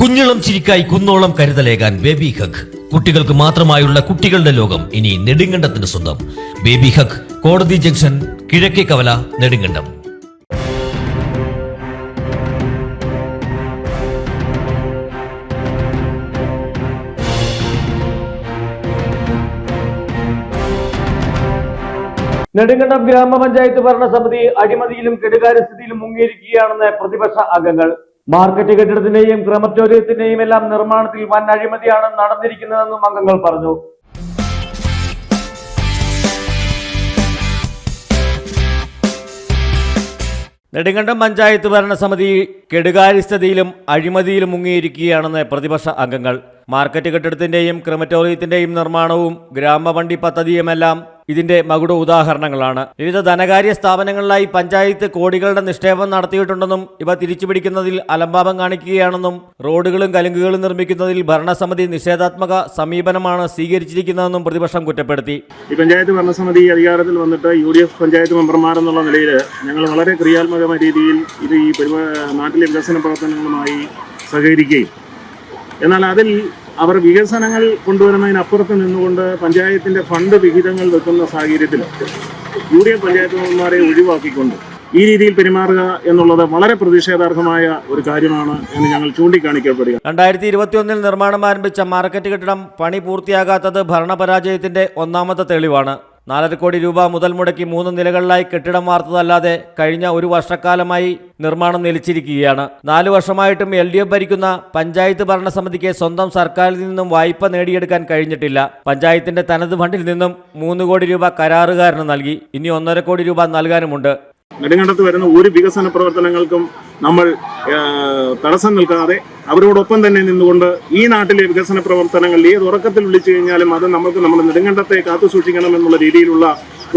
കുഞ്ഞിളം ചിരിക്കായി കുന്നോളം കരുതലേകാൻ baby hug. കുട്ടികൾക്ക് മാത്രമായുള്ള കുട്ടികളുടെ ലോകം ഇനി നെടുങ്കണ്ടത്തിന് സ്വന്തം. ബേബി ഹഗ്, കോടതി ജംഗ്ഷൻ, കിഴക്കേ കവല, നെടുങ്കണ്ടം. നെടുങ്കണ്ടം ഗ്രാമപഞ്ചായത്ത് ഭരണസമിതി അഴിമതിയിലും കെടുകാര്യസ്ഥിതിയിലും മുങ്ങിയിരിക്കുകയാണെന്ന് പ്രതിപക്ഷ അംഗങ്ങൾ. മാർക്കറ്റ് കെട്ടിടത്തിന്റെയും ക്രമറ്റോറിയത്തിന്റെയും എല്ലാം നിർമ്മാണത്തിൽ വൻ അഴിമതിയാണ് നടന്നിരിക്കുന്നതെന്നും അംഗങ്ങൾ പറഞ്ഞു. നെടുങ്കണ്ടം പഞ്ചായത്ത് ഭരണസമിതി കെടുകാര്യസ്ഥതയിലും അഴിമതിയിലും മുങ്ങിയിരിക്കുകയാണെന്ന് പ്രതിപക്ഷ അംഗങ്ങൾ. മാർക്കറ്റ് കെട്ടിടത്തിന്റെയും ക്രമറ്റോറിയത്തിന്റെയും നിർമ്മാണവും ഗ്രാമവണ്ടി പദ്ധതിയുമെല്ലാം ഇതിന്റെ മകുട ഉദാഹരണങ്ങളാണ്. വിവിധ ധനകാര്യ സ്ഥാപനങ്ങളിലായി പഞ്ചായത്ത് കോടികളുടെ നിക്ഷേപം നടത്തിയിട്ടുണ്ടെന്നും ഇവ തിരിച്ചുപിടിക്കുന്നതിൽ അലംഭാവം കാണിക്കുകയാണെന്നും റോഡുകളും കലുങ്കുകളും നിർമ്മിക്കുന്നതിൽ ഭരണസമിതി നിഷേധാത്മക സമീപനമാണ് സ്വീകരിച്ചിരിക്കുന്നതെന്നും പ്രതിപക്ഷം കുറ്റപ്പെടുത്തി. ഈ പഞ്ചായത്ത് ഭരണസമിതി അധികാരത്തിൽ വന്നിട്ട് UDF പഞ്ചായത്ത് മെമ്പർമാരെന്നുള്ള നിലയിൽ ഞങ്ങൾ വളരെ ക്രിയാത്മകമായ രീതിയിൽ ഈ നാട്ടിലെ വികസന പ്രവർത്തനങ്ങളുമായി സഹകരിക്കുകയും, എന്നാൽ അതിൽ അവർ വികസനങ്ങൾ കൊണ്ടുവരുന്നതിനപ്പുറത്ത് നിന്നുകൊണ്ട് പഞ്ചായത്തിൻ്റെ ഫണ്ട് വിഹിതങ്ങൾ വെക്കുന്ന സാഹചര്യത്തിൽ UDF പഞ്ചായത്ത് മെമ്പർമാരെ ഒഴിവാക്കിക്കൊണ്ട് ഈ രീതിയിൽ പെരുമാറുക എന്നുള്ളത് വളരെ പ്രതിഷേധാർഹമായ ഒരു കാര്യമാണ് എന്ന് ഞങ്ങൾ ചൂണ്ടിക്കാണിക്കപ്പെടുക. 2021 നിർമ്മാണം ആരംഭിച്ച മാർക്കറ്റ് കെട്ടിടം പണി പൂർത്തിയാകാത്തത് ഭരണപരാജയത്തിന്റെ ഒന്നാമത്തെ തെളിവാണ്. 4.5 കോടി രൂപ മുതൽ മുടക്കി 3 നിലകളിലായി കെട്ടിടം വാർത്തതല്ലാതെ കഴിഞ്ഞ ഒരു വർഷക്കാലമായി നിർമ്മാണം നിലച്ചിരിക്കുകയാണ്. 4 വർഷമായിട്ടും LDF ഭരിക്കുന്ന പഞ്ചായത്ത് ഭരണസമിതിക്ക് സ്വന്തം സർക്കാരിൽ നിന്നും വായ്പ നേടിയെടുക്കാൻ കഴിഞ്ഞിട്ടില്ല. പഞ്ചായത്തിന്റെ തനത് ഫണ്ടിൽ നിന്നും 3 കോടി രൂപ കരാറുകാരന് നൽകി. ഇനി 1.5 കോടി രൂപ നൽകാനുമുണ്ട്. നെടുങ്കണ്ടത്ത് വരുന്ന ഒരു വികസന പ്രവർത്തനങ്ങൾക്കും നമ്മൾ തടസ്സം നിൽക്കാതെ അവരോടൊപ്പം തന്നെ നിന്നുകൊണ്ട് ഈ നാട്ടിലെ വികസന പ്രവർത്തനങ്ങൾ ഏത് ഉറക്കത്തിൽ വിളിച്ചു കഴിഞ്ഞാലും അത് നമുക്ക് നമ്മുടെ നെടുങ്കണ്ടത്തെ കാത്തു സൂക്ഷിക്കണം എന്നുള്ള രീതിയിലുള്ള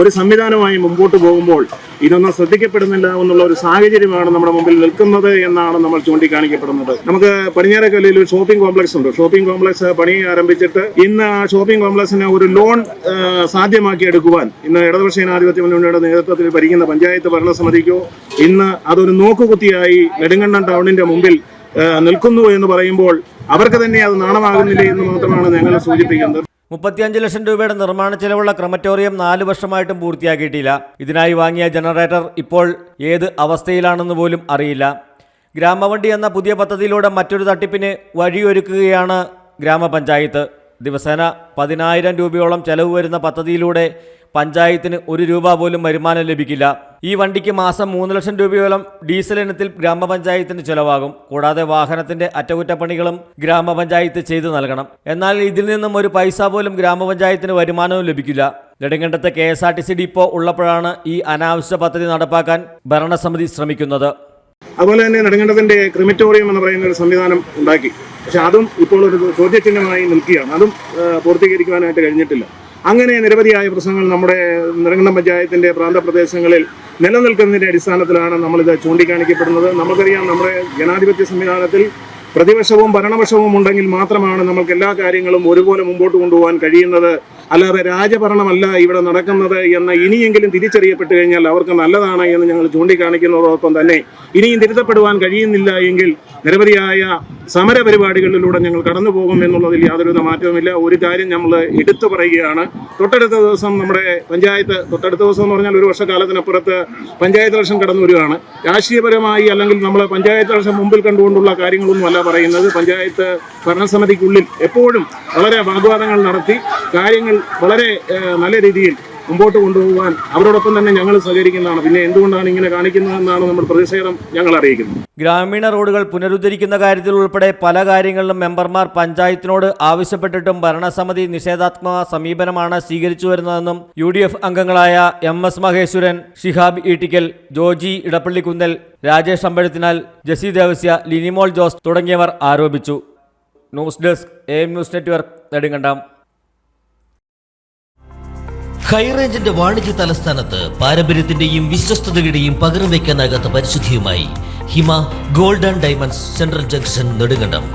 ഒരു സംവിധാനമായി മുമ്പോട്ട് പോകുമ്പോൾ ഇതൊന്നും ശ്രദ്ധിക്കപ്പെടുന്നില്ല എന്നുള്ള ഒരു സാഹചര്യമാണ് നമ്മുടെ മുമ്പിൽ നിൽക്കുന്നത് എന്നാണ് നമ്മൾ ചൂണ്ടിക്കാണിക്കപ്പെടുന്നത്. നമുക്ക് പടിഞ്ഞാറേക്കല്ലിൽ ഒരു ഷോപ്പിംഗ് കോംപ്ലക്സ് ഉണ്ട്. ഷോപ്പിംഗ് കോംപ്ലക്സ് പണി ആരംഭിച്ചിട്ട് ഇന്ന് ആ ഷോപ്പിംഗ് കോംപ്ലക്സിന് ഒരു ലോൺ സാധ്യമാക്കി എടുക്കുവാൻ ഇന്ന് ഇടതുപക്ഷ ജനാധിപത്യ മുന്നണിയുടെ നേതൃത്വത്തിൽ ഭരിക്കുന്ന പഞ്ചായത്ത് ഭരണസമിതിക്കോ ഇന്ന് അതൊരു നോക്കുകുത്തിയായി നെടുങ്കണ്ടം ടൗണിന്റെ മുമ്പിൽ നിൽക്കുന്നു എന്ന് പറയുമ്പോൾ അവർക്ക് തന്നെ അത് നാണമാകുന്നില്ല എന്ന് മാത്രമാണ് ഞങ്ങൾ സൂചിപ്പിക്കുന്നത്. 35 ലക്ഷം രൂപയുടെ നിർമ്മാണ ചെലവുള്ള ക്രമറ്റോറിയം 4 വർഷമായിട്ടും പൂർത്തിയാക്കിയിട്ടില്ല. ഇതിനായി വാങ്ങിയ ജനറേറ്റർ ഇപ്പോൾ ഏത് അവസ്ഥയിലാണെന്ന് പോലും അറിയില്ല. ഗ്രാമവണ്ടി എന്ന പുതിയ പദ്ധതിയിലൂടെ മറ്റൊരു തട്ടിപ്പിന് വഴിയൊരുക്കുകയാണ് ഗ്രാമപഞ്ചായത്ത്. ദിവസേന 10,000 രൂപയോളം ചെലവ് വരുന്ന പദ്ധതിയിലൂടെ പഞ്ചായത്തിന് 1 രൂപ പോലും വരുമാനം ലഭിക്കില്ല. ഈ വണ്ടിക്ക് മാസം 3 ലക്ഷം രൂപയോളം ഡീസൽ ഇനത്തിൽ ഗ്രാമപഞ്ചായത്തിന് ചിലവാകും. കൂടാതെ വാഹനത്തിന്റെ അറ്റകുറ്റപ്പണികളും ഗ്രാമപഞ്ചായത്ത് ചെയ്തു നൽകണം. എന്നാൽ ഇതിൽ നിന്നും ഒരു പൈസ പോലും ഗ്രാമപഞ്ചായത്തിന് വരുമാനവും ലഭിക്കില്ല. നെടുങ്കണ്ടത്തെ KSRTC ഡിപ്പോ ഉള്ളപ്പോഴാണ് ഈ അനാവശ്യ പദ്ധതി നടപ്പാക്കാൻ ഭരണസമിതി ശ്രമിക്കുന്നത്. അതുപോലെ തന്നെ നെടുങ്കണ്ടത്തിന്റെ ക്രിമറ്റോറിയം എന്ന് പറയുന്ന ഒരു സംവിധാനം ഉണ്ടാക്കി. പക്ഷെ അതും ഇപ്പോൾ ഒരു ചോദ്യചിഹ്നമായി നിൽക്കുകയാണ്. അതും പൂർത്തീകരിക്കുവാനായിട്ട് കഴിഞ്ഞിട്ടില്ല. അങ്ങനെ നിരവധിയായ പ്രശ്നങ്ങൾ നമ്മുടെ നെടുങ്കണ്ടം പഞ്ചായത്തിന്റെ പ്രാന്തപ്രദേശങ്ങളിൽ നിലനിൽക്കുന്നതിന്റെ അടിസ്ഥാനത്തിലാണ് നമ്മളിത് ചൂണ്ടിക്കാണിക്കപ്പെടുന്നത്. നമുക്കറിയാം, നമ്മുടെ ജനാധിപത്യ സംവിധാനത്തിൽ പ്രതിപക്ഷവും ഭരണപക്ഷവും ഉണ്ടെങ്കിൽ മാത്രമാണ് നമുക്ക് എല്ലാ കാര്യങ്ങളും ഒരുപോലെ മുമ്പോട്ട് കൊണ്ടുപോകാൻ കഴിയുന്നത്. അല്ലാതെ രാജഭരണമല്ല ഇവിടെ നടക്കുന്നത് എന്ന് ഇനിയെങ്കിലും തിരിച്ചറിയപ്പെട്ട് കഴിഞ്ഞാൽ അവർക്ക് നല്ലതാണ് എന്ന് ഞങ്ങൾ ചൂണ്ടിക്കാണിക്കുന്നതോടൊപ്പം തന്നെ ഇനിയും തിരുത്തപ്പെടുവാൻ കഴിയുന്നില്ല എങ്കിൽ നിരവധിയായ സമര പരിപാടികളിലൂടെ ഞങ്ങൾ കടന്നു പോകും എന്നുള്ളതിൽ യാതൊരുവിധ മാറ്റവുമില്ല. ഒരു കാര്യം നമ്മൾ എടുത്തു പറയുകയാണ്. തൊട്ടടുത്ത ദിവസം നമ്മുടെ പഞ്ചായത്ത്, തൊട്ടടുത്ത ദിവസം എന്ന് പറഞ്ഞാൽ ഒരു വർഷക്കാലത്തിനപ്പുറത്ത് പഞ്ചായത്ത് ഇലക്ഷൻ കടന്നു വരികയാണ്. രാഷ്ട്രീയപരമായി അല്ലെങ്കിൽ നമ്മൾ പഞ്ചായത്ത് ഇലക്ഷൻ മുമ്പിൽ കണ്ടുകൊണ്ടുള്ള കാര്യങ്ങളൊന്നും അല്ല പറയുന്നത്. പഞ്ചായത്ത് ഭരണസമിതിക്കുള്ളിൽ എപ്പോഴും വളരെ വാഗ്വാദങ്ങൾ നടത്തി കാര്യങ്ങൾ വളരെ നല്ല രീതിയിൽ മുമ്പോട്ട് കൊണ്ടുപോകാൻ അവരോടൊപ്പം തന്നെ ഞങ്ങൾ സഹകരിക്കുന്നതാണ്. പിന്നെ എന്തുകൊണ്ടാണ് ഇങ്ങനെ കാണിക്കുന്നതെന്നാണ് നമ്മൾ പ്രതിഷേധം ഞങ്ങൾ അറിയിക്കുന്നത്. ഗ്രാമീണ റോഡുകൾ പുനരുദ്ധരിക്കുന്ന കാര്യത്തിൽ ഉൾപ്പെടെ പല കാര്യങ്ങളിലും മെമ്പർമാർ പഞ്ചായത്തിനോട് ആവശ്യപ്പെട്ടിട്ടും ഭരണസമിതി നിഷേധാത്മക സമീപനമാണ് സ്വീകരിച്ചു വരുന്നതെന്നും UDF അംഗങ്ങളായ MS മഹേശ്വരൻ, ഷിഹാബ് ഈട്ടിക്കൽ, ജോജി ഇടപ്പള്ളിക്കുന്നൽ, രാജേഷ് അമ്പഴത്തിനാൽ, ജസി ദേവസ്യ, ലിനിമോൾ ജോസ് തുടങ്ങിയവർ ആരോപിച്ചു. News desk AM news network, Nedumkandam. ഹൈറേഞ്ചിന്റെ വാണിജ്യ തലസ്ഥാനത്ത് പാരമ്പര്യത്തിന്റെയും വിശ്വസ്തതയുടെയും പകരം വയ്ക്കാനാകാത്ത പരിശുദ്ധിയുമായി Hima gold and diamonds, central junction, Nedumkandam.